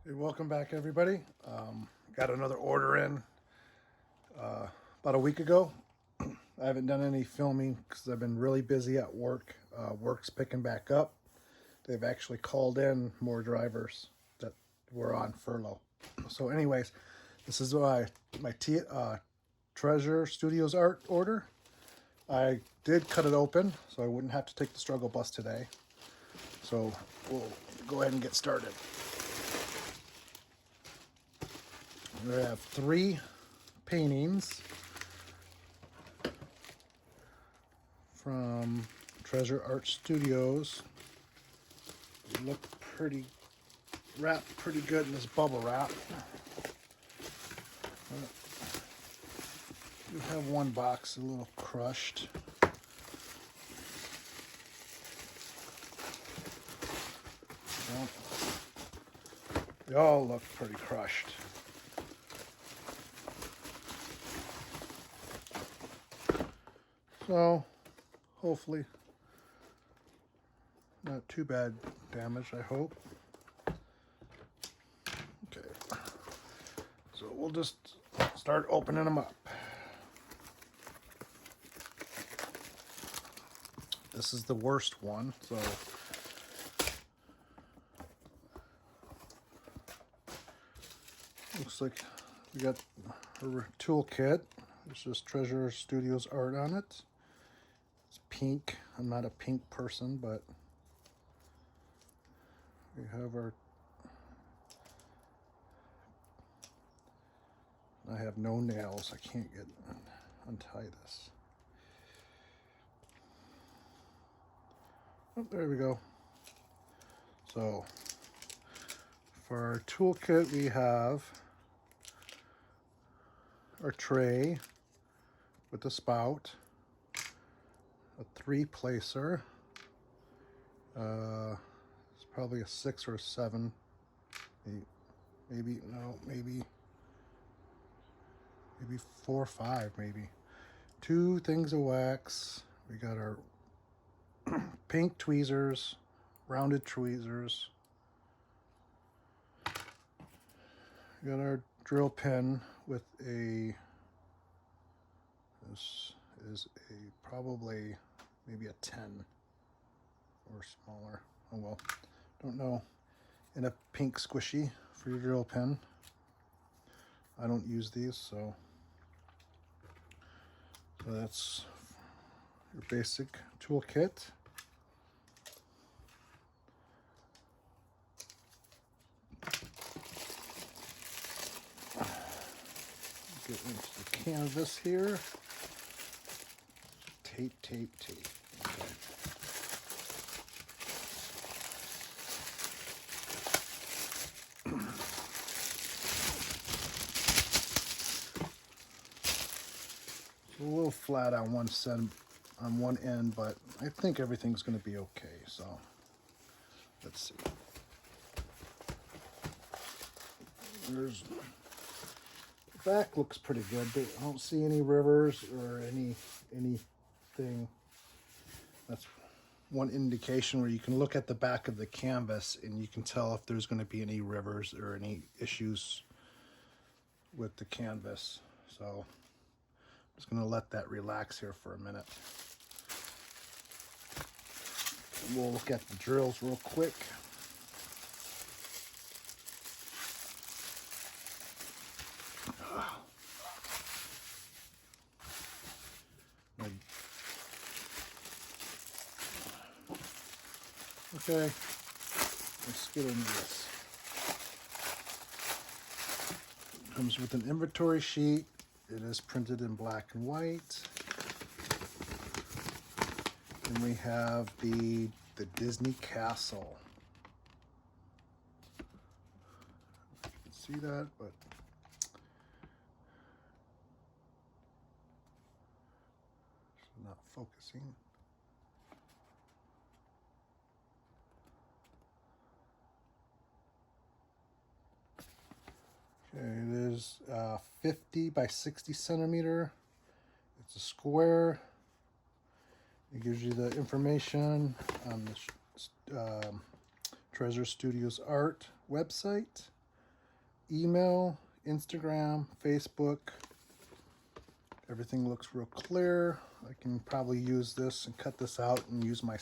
Hey, welcome back, everybody. Got another order in about a week ago. I haven't done any filming because I've been really busy at work. Work's picking back up. They've actually called in more drivers that were on furlough. So, anyways, this is my Treasure Studios art order. I did cut it open, so I wouldn't have to take the struggle bus today. So we'll go ahead and get started. We have 3 paintings from Treasure Art Studios. They look pretty wrapped pretty good in this bubble wrap. We have one box a little crushed. Well, they all look pretty crushed. So, hopefully, not too bad damage, I hope. Okay, so we'll just start opening them up. This is the worst one, so looks like we got a toolkit. There's just Treasure Studios art on it. It's pink. I'm not a pink person, but we have our... I have no nails. I can't untie this. Oh, there we go. So for our toolkit, we have our tray with the spout, a 3-placer. It's probably a 6 or a 7. Maybe 4 or 5, maybe. 2 things of wax. We got our pink tweezers, rounded tweezers. We got our drill pen with this is probably maybe a 10 or smaller. Oh well, don't know. And a pink squishy for your drill pen. I don't use these, so that's your basic toolkit. Get into the canvas here. Tape. Okay. It's a little flat on one end, but I think everything's going to be okay. So let's see. There's the back looks pretty good. I don't see any rivers or anything. That's one indication where you can look at the back of the canvas and you can tell if there's going to be any rivers or any issues with the canvas. So I'm just going to let that relax here for a minute. We'll look at the drills real quick. Okay, let's get into this. It comes with an inventory sheet. It is printed in black and white. And we have the Disney Castle. You can see that, but it's not focusing. Okay, it is 50 by 60 centimeter. It's a square. It gives you the information on the Treasure Studios art website. email, Instagram, Facebook. Everything looks real clear. I can probably use this and cut this out and use my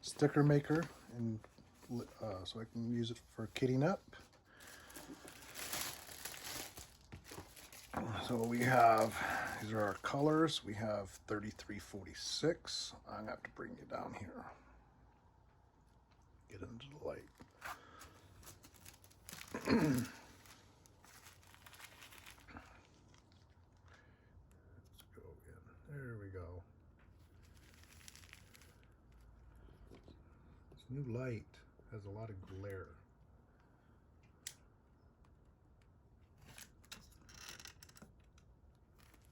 sticker maker, and so I can use it for kitting up. So we have, these are our colors. We have 3346. I'm gonna have to bring you down here. Get into the light. Let's go in. There we go. This new light has a lot of glare.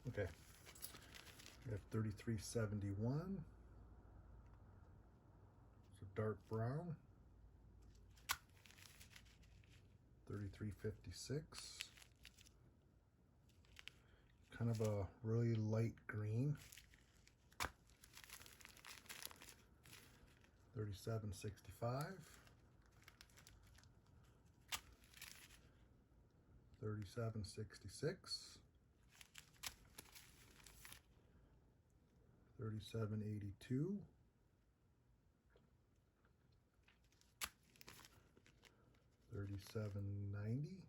Okay. We have 3371. It's a dark brown. 3356. Kind of a really light green. 3765. 3766. 3782. 3790.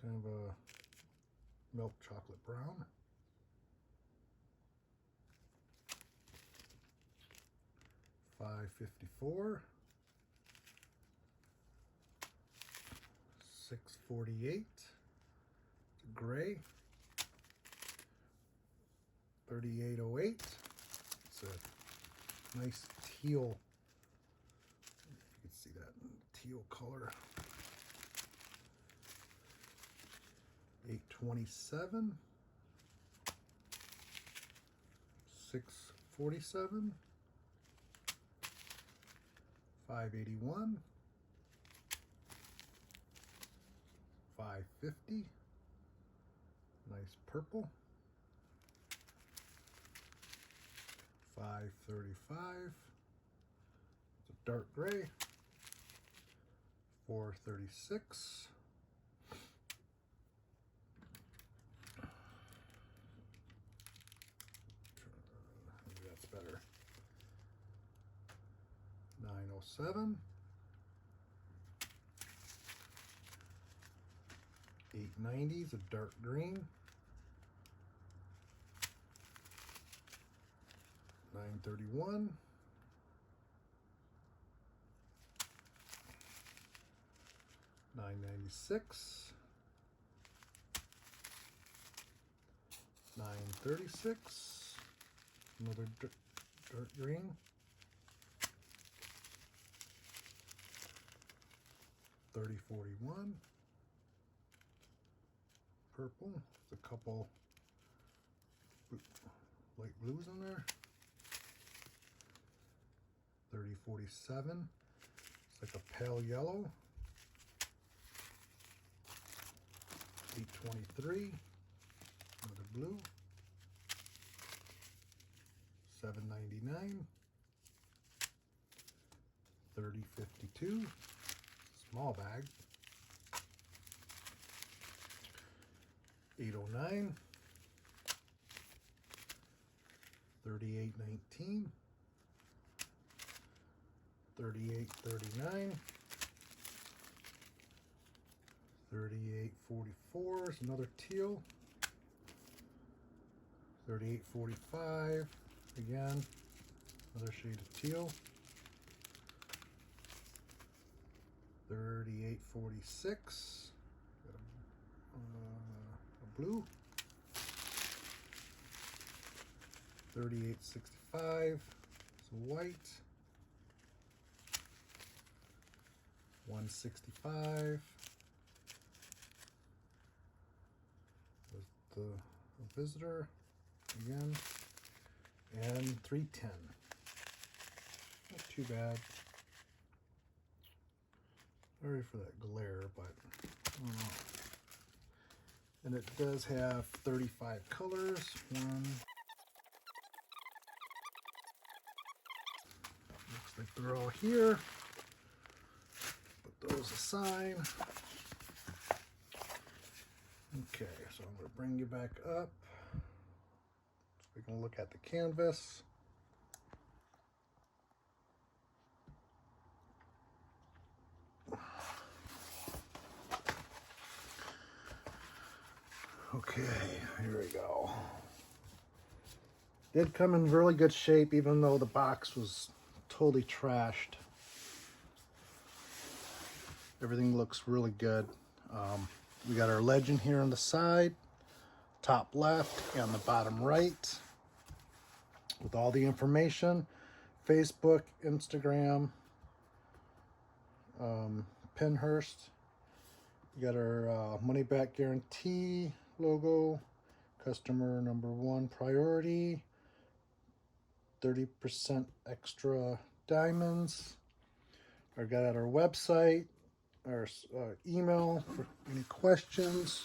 Kind of a milk chocolate brown. 554. 648. Gray. 3808. It's a nice teal. You can see that teal color. 827. 647. 581. 550. Nice purple. 535. It's a dark gray. 436. Maybe that's better. 907. 890 is a dark green. 931. 996. 936. Another dark green. 3041. Purple. There's a couple light blues in there. 3047. It's like a pale yellow. 823. Another blue. 799. 3052. Small bag. 809. 3819. 3839. 3844 is another teal. 3845, again, another shade of teal. 3846, a blue. 3865 is white. 165 was the visitor again, and 310. Not too bad. Sorry for that glare, but I don't know. And it does have 35 colors. Looks like they're all here. Put goes the sign. Okay, so I'm going to bring you back up so we can look at the canvas. Okay, here we go. Did come in really good shape, even though the box was totally trashed. Everything looks really good. We got our legend here on the side, top left, and the bottom right, with all the information: Facebook, Instagram, Pinhurst. We got our money back guarantee logo, customer #1 priority, 30% extra diamonds. I got our website, our email for any questions.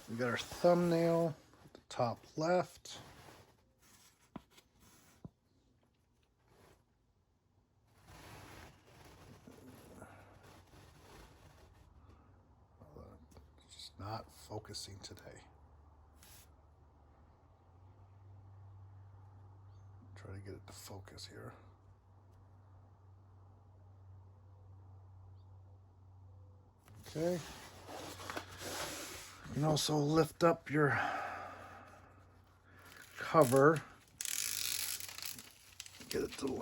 We got our thumbnail at the top left. It's just not focusing today. Try to get it to focus here. Okay. You can also lift up your cover, get it to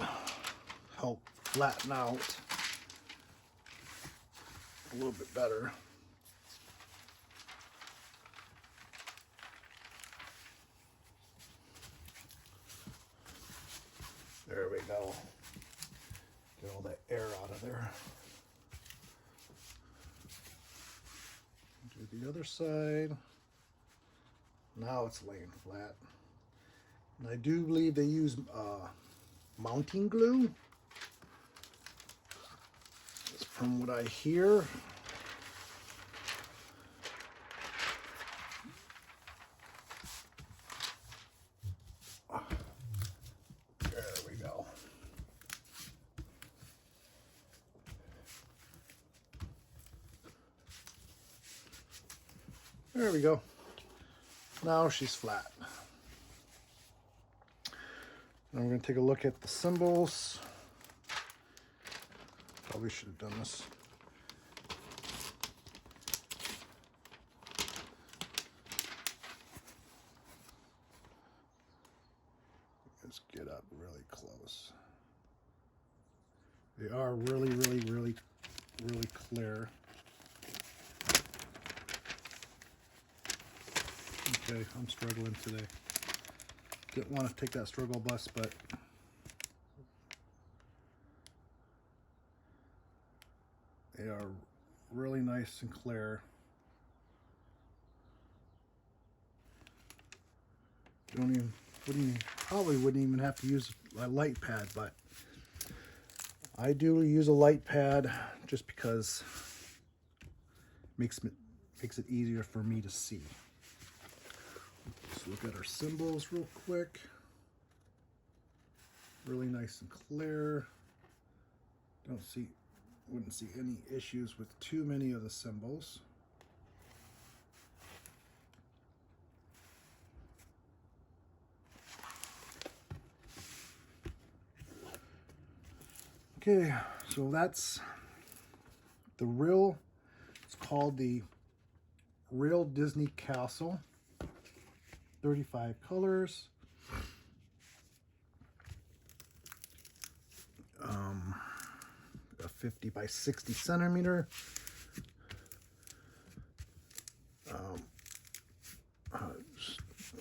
help flatten out a little bit better. There we go. Get all that air out of there. Do the other side. Now it's laying flat. And I do believe they use mounting glue. That's from what I hear. There we go. There we go. Now she's flat. Now we're going to take a look at the symbols. Probably should have done this. Let's get up really close. They are really, really, really, really clear. Okay, I'm struggling today. Didn't want to take that struggle bus, but they are really nice and clear. Probably wouldn't even have to use a light pad, but I do use a light pad just because it makes it easier for me to see. Let's look at our symbols real quick. Really nice and clear. Wouldn't see any issues with too many of the symbols. Okay, so that's the real, it's called the Real Disney Castle. 35 colors. A 50 by 60 centimeter.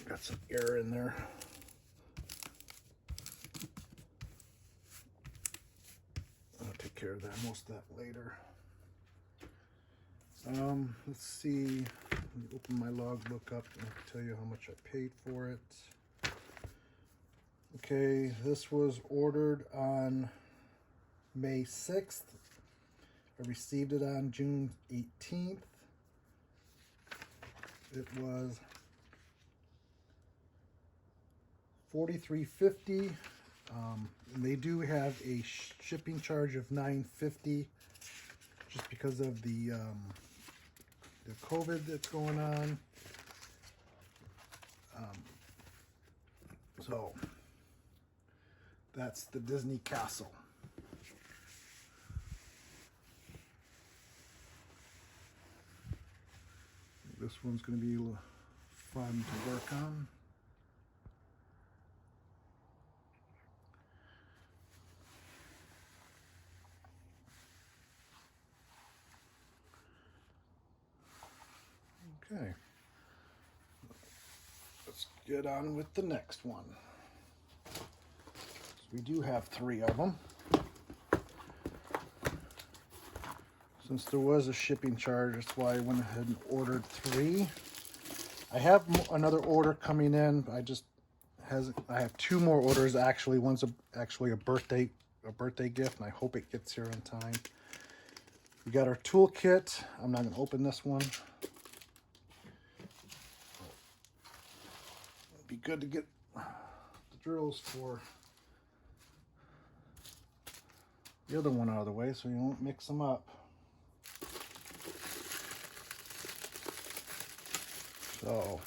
Got some air in there. I'll take care of that, most of that later. Let's see. Let me open my logbook up and I can tell you how much I paid for it. Okay, this was ordered on May 6th. I received it on June 18th. It was $43.50. They do have a shipping charge of $9.50. just because of the COVID that's going on. So that's the Disney Castle. This one's going to be fun to work on. Okay, let's get on with the next one. So we do have 3 of them. Since there was a shipping charge, that's why I went ahead and ordered 3. I have another order coming in. I have 2 more orders actually. One's actually a birthday gift, and I hope it gets here in time. We got our toolkit. I'm not going to open this one. It'd be good to get the drills for the other one out of the way so you won't mix them up. So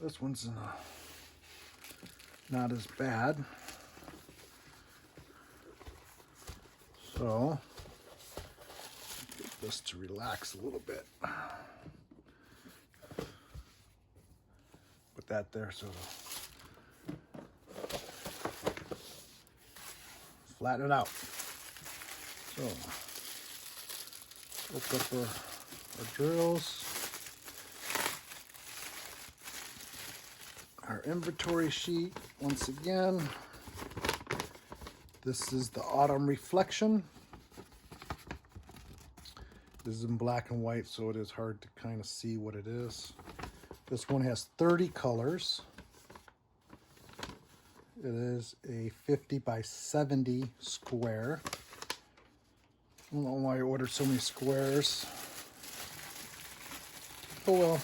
this one's not as bad. So get this to relax a little bit. Put that there so flatten it out. So hook up our drills. Our inventory sheet, once again, this is the Autumn Reflection. This is in black and white, so it is hard to kind of see what it is. This one has 30 colors. It is a 50 by 70 square. I don't know why I ordered so many squares. Oh well.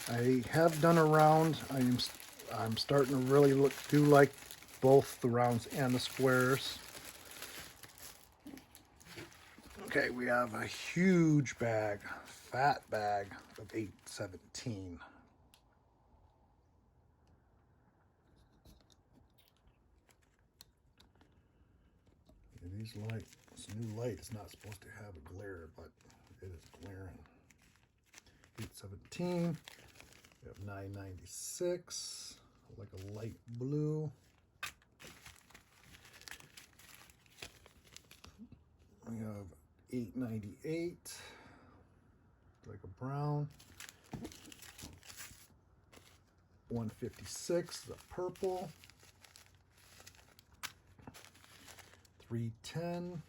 I have done a round. I'm starting to really do like both the rounds and the squares. Okay, we have a huge bag, fat bag of 817. These lights, this new light is not supposed to have a glare, but it is glaring. 817. We have 996, like a light blue. We have 898, like a brown. 156, the purple. 310.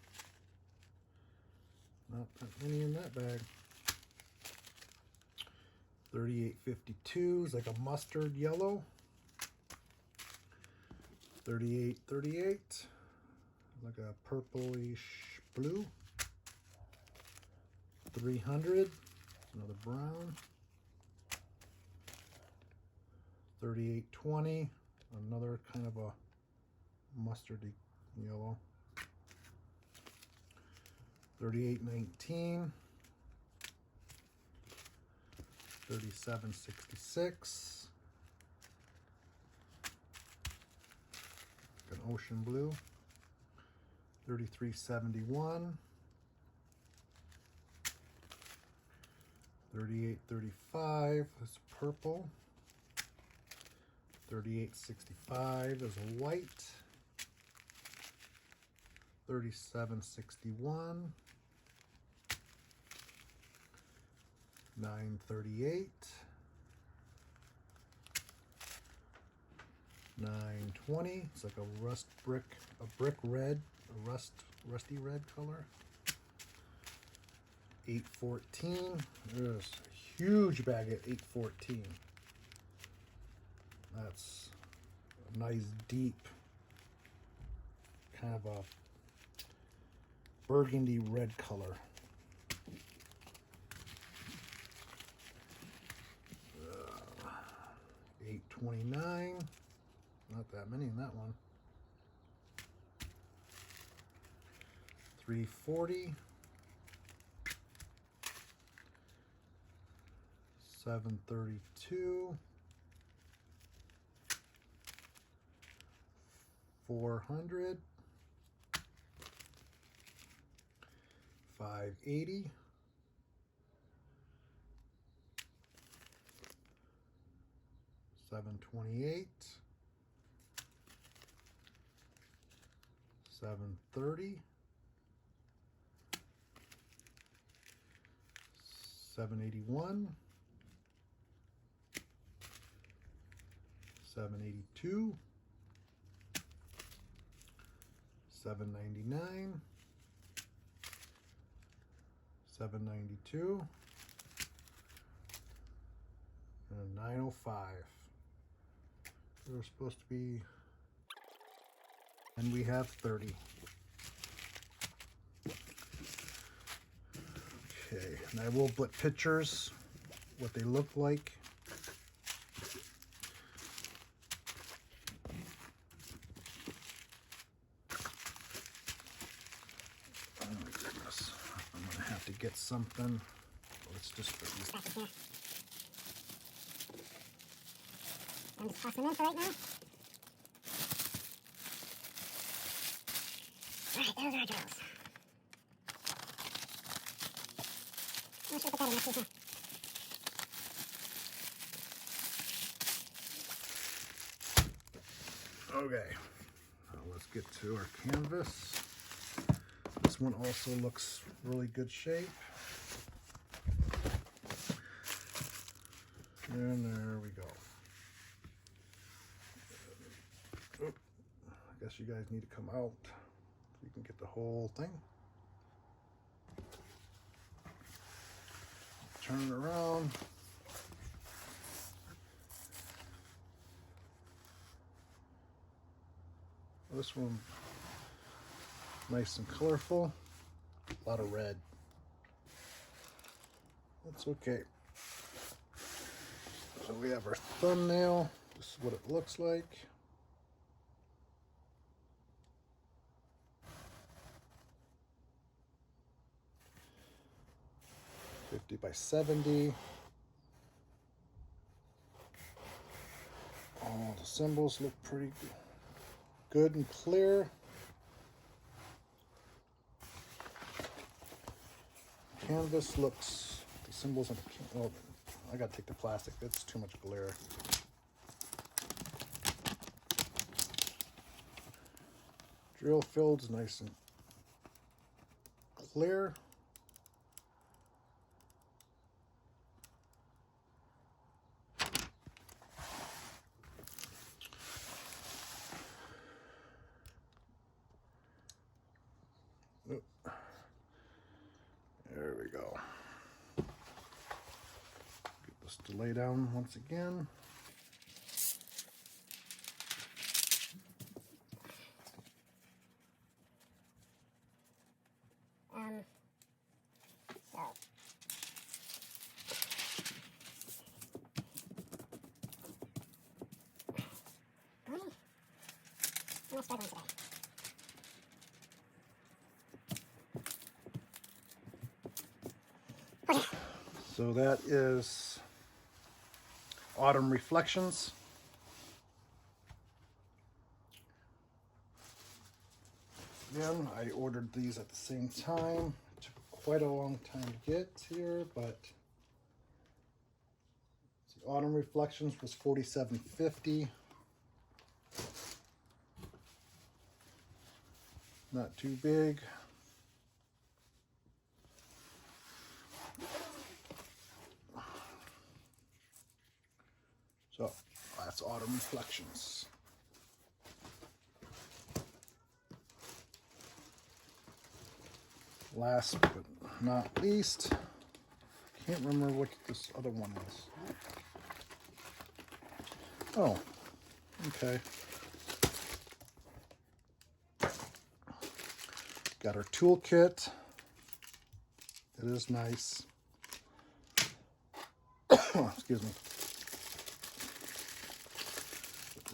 Not that many in that bag. 3852 is like a mustard yellow. 3838, like a purplish blue. 300, another brown. 3820, another kind of a mustardy yellow. 3819. 3766, an ocean blue. 3371, 3835 is purple. 3865 is a white. 3761. 938, 920. It's like a brick red, a rusty red color. 814. There's a huge bag at 814. That's a nice deep kind of a burgundy red color. 829, Not that many in that one. 340. 732. 400. 580. 728. 730. 781. 782. 799. 792. And 905. We're supposed to be, and we have 30. Okay, and I will put pictures, what they look like. Oh my goodness, I'm gonna have to get something. Let's just put these. I'm just tossing them in for right now. Alright, there's our drills. I should put that in next to. Okay, now let's get to our canvas. This one also looks really good shape. And there we go. Oh, I guess you guys need to come out so you can get the whole thing. Turn it around. This one, nice and colorful. A lot of red. That's okay. So we have our thumbnail. This is what it looks like. $50 by $70. All the symbols look pretty good and clear. Canvas looks, the symbols on the canvas, oh, I gotta take the plastic, that's too much glare. Drill field's nice and clear. There we go. Get this to lay down once again. I'm struggling today. So that is Autumn Reflections. Again, I ordered these at the same time. It took quite a long time to get here, but the Autumn Reflections was $47.50. Not too big. So that's Autumn Reflections. Last but not least, can't remember what this other one is. Oh, okay. Got our toolkit. It is nice. Excuse me.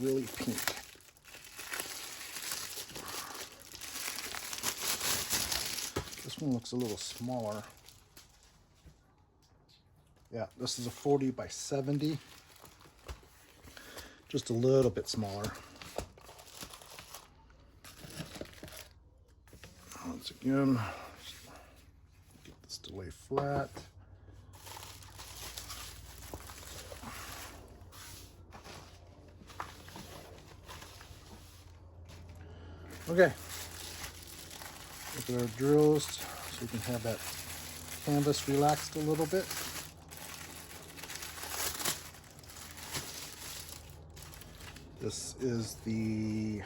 Really pink. one looks a little smaller. Yeah, this is a 40 by 70. Just a little bit smaller. Once again, get this to lay flat. Okay, look at our drills so we can have that canvas relaxed a little bit. This is the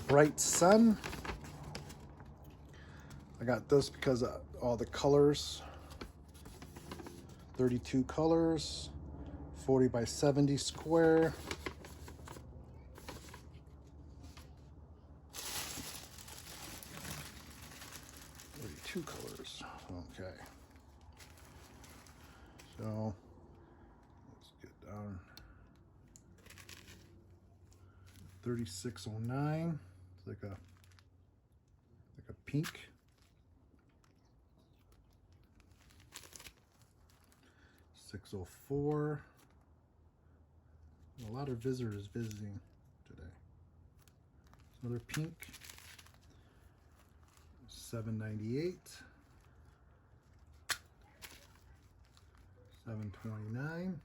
Bright Sun. I got this because of all the colors. 32 colors, 40 by 70 square. Two colors. Okay. So let's get down 3609. It's like a pink. 604. A lot of visitors visiting today. Another pink. 798, 729,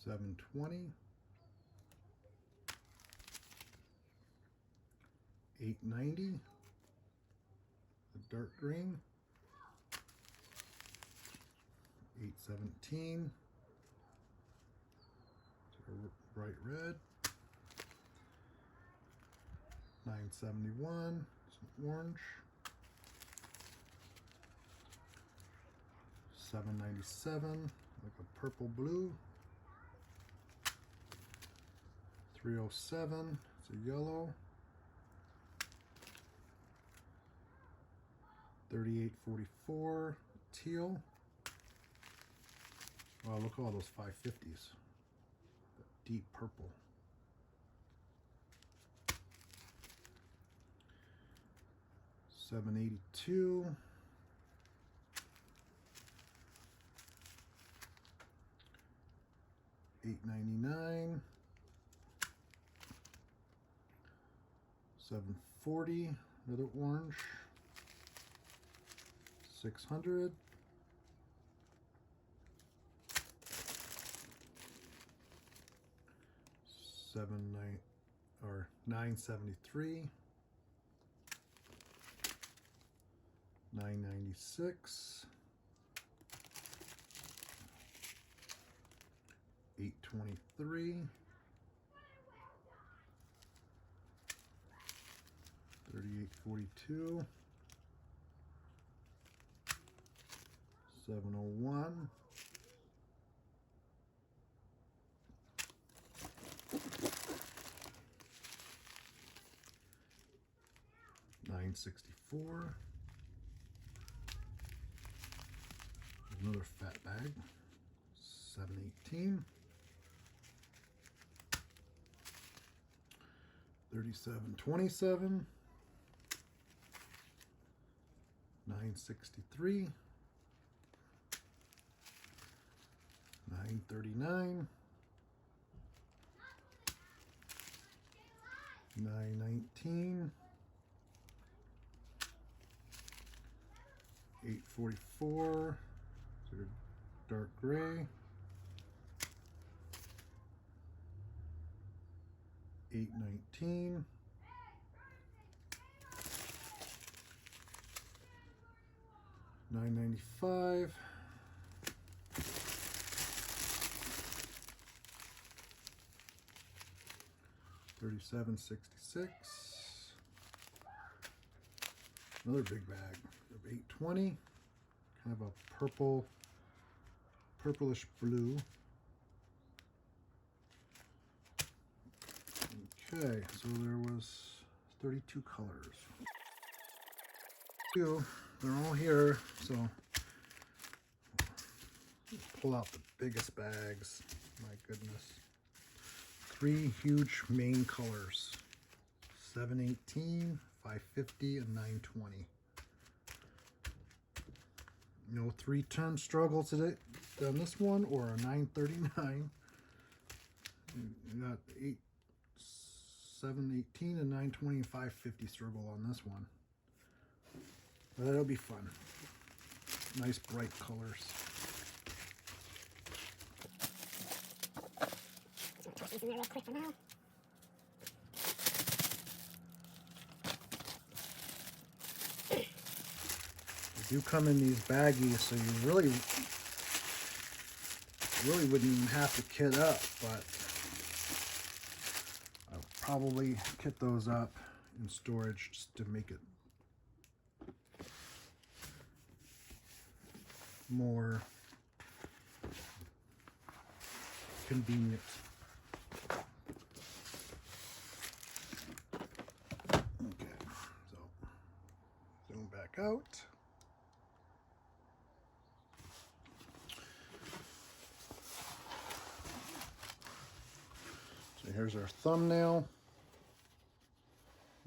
720, 890, the dark green, 817, bright red, 971, some orange, 797, like a purple blue, 307, it's a yellow, 3844, teal. Wow, look at all those 550s, deep purple. 782, 899, 740, another orange, 600, 973, 996, 823, 3842, 701, 964. Another fat bag. 718. 3727. 963. 939. 919. 844, sort of dark gray. 819. 995. 3766. Another big bag of 820. Kind of a purplish blue. Okay, so there was 32 colors. They're all here, so pull out the biggest bags. My goodness. 3 huge main colors. 718, 550, and 920. No 3-turn struggle today on this one, or a 939. You got 718 and 920 and 550 struggle on this one. But that'll be fun. Nice bright colors. Toss these in there real quick for now. They do come in these baggies, so you really wouldn't even have to kit up, but I'll probably kit those up in storage just to make it more convenient. Okay, so zoom back out. So here's our thumbnail.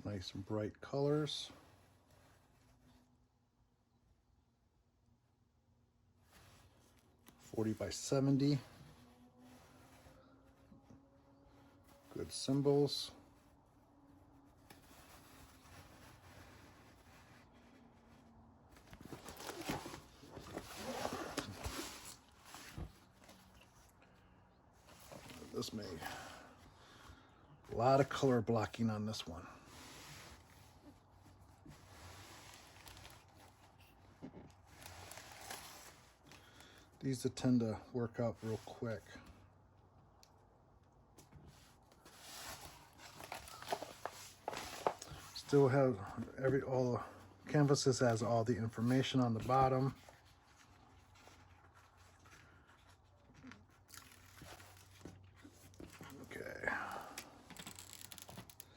Nice and bright colors. by 70. Good symbols. This may a lot of color blocking on this one. These tend to work out real quick. Still have all the canvases has all the information on the bottom. Okay.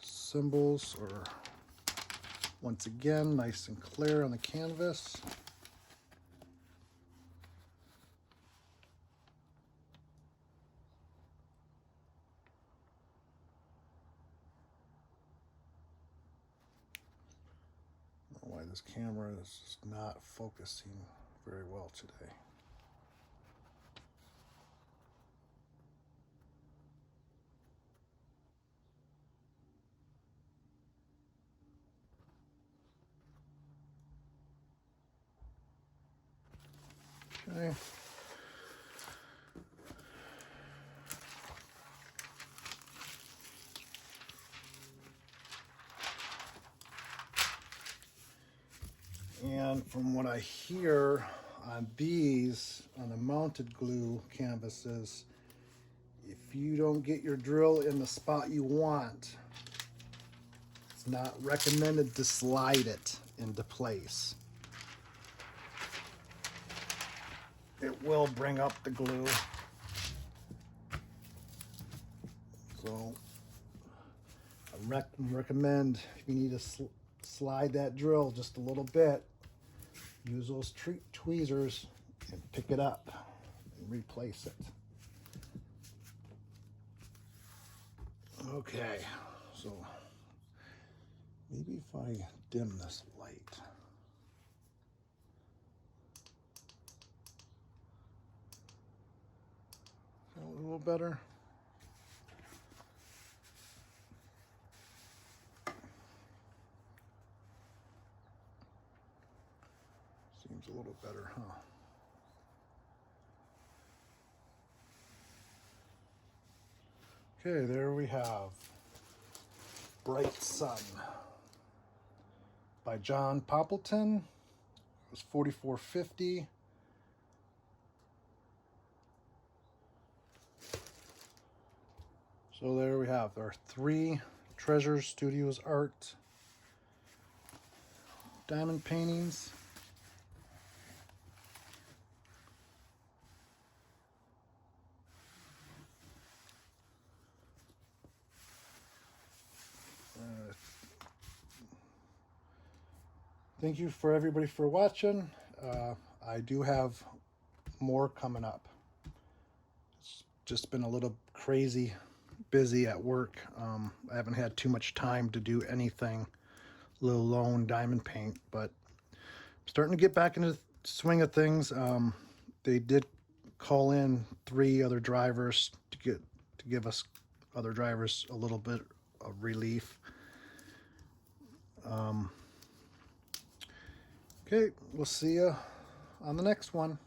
Symbols are once again nice and clear on the canvas. Why this camera is just not focusing very well today. Okay. And from what I hear on these, on the mounted glue canvases, if you don't get your drill in the spot you want, it's not recommended to slide it into place. It will bring up the glue. So I recommend, if you need to slide that drill just a little bit, use those tweezers and pick it up and replace it. Okay, so maybe if I dim this light. A little better. Seems a little better, huh? Okay, there we have Bright Sun by John Poppleton. It was $44.50. So there we have our 3 Treasure Studios Art diamond paintings. Thank you for everybody for watching. I do have more coming up. just been a little crazy busy at work. I haven't had too much time to do anything, let alone diamond paint, but I'm starting to get back into the swing of things. They did call in 3 other drivers to give us other drivers a little bit of relief. Okay, we'll see you on the next one.